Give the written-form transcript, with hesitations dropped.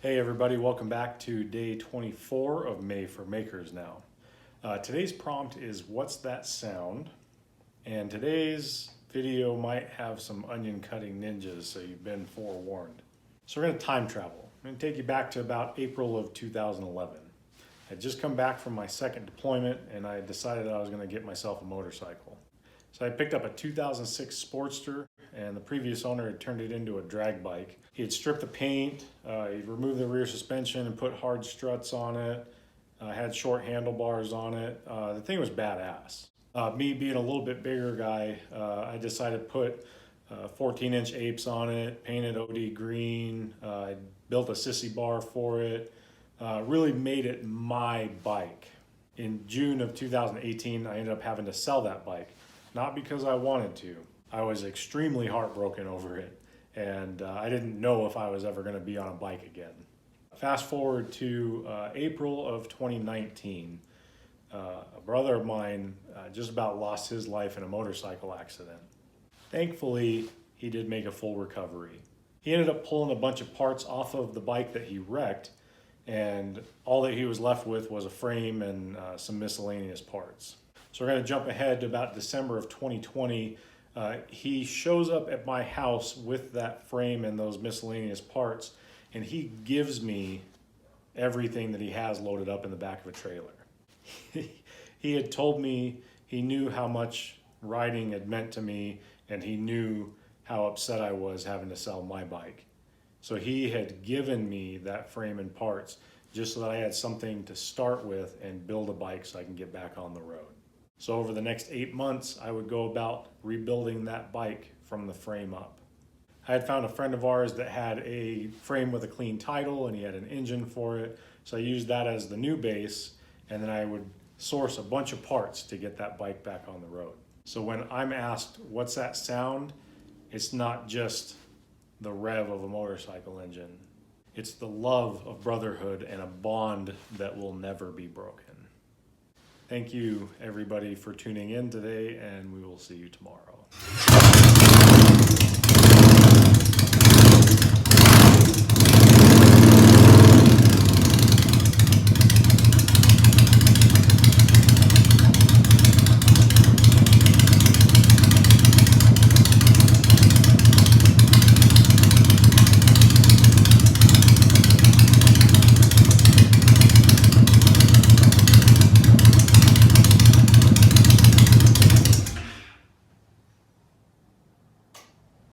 Hey everybody, welcome back to day 24 of May for Makers now. Today's prompt is what's that sound? And today's video might have some onion cutting ninjas, so you've been forewarned. So we're going to time travel. I'm going to take you back to about April of 2011. I had just come back from my second deployment and I decided I was going to get myself a motorcycle. So I picked up a 2006 Sportster, and the previous owner had turned it into a drag bike. He had stripped the paint, he removed the rear suspension and put hard struts on it, had short handlebars on it. The thing was badass. Me being a little bit bigger guy, I decided to put 14-inch apes on it, painted OD green, I built a sissy bar for it, really made it my bike. In June of 2018, I ended up having to sell that bike. Not because I wanted to. I was extremely heartbroken over it, and I didn't know if I was ever going to be on a bike again. Fast forward to April of 2019. A brother of mine just about lost his life in a motorcycle accident. Thankfully, he did make a full recovery. He ended up pulling a bunch of parts off of the bike that he wrecked, and all that he was left with was a frame and some miscellaneous parts. So we're going to jump ahead to about December of 2020. He shows up at my house with that frame and those miscellaneous parts, and he gives me everything that he has loaded up in the back of a trailer. He had told me he knew how much riding had meant to me, and he knew how upset I was having to sell my bike. So he had given me that frame and parts just so that I had something to start with and build a bike so I can get back on the road. So over the next 8 months, I would go about rebuilding that bike from the frame up. I had found a friend of ours that had a frame with a clean title and he had an engine for it. So I used that as the new base, and then I would source a bunch of parts to get that bike back on the road. So when I'm asked, what's that sound? It's not just the rev of a motorcycle engine. It's the love of brotherhood and a bond that will never be broken. Thank you, everybody, for tuning in today, and we will see you tomorrow.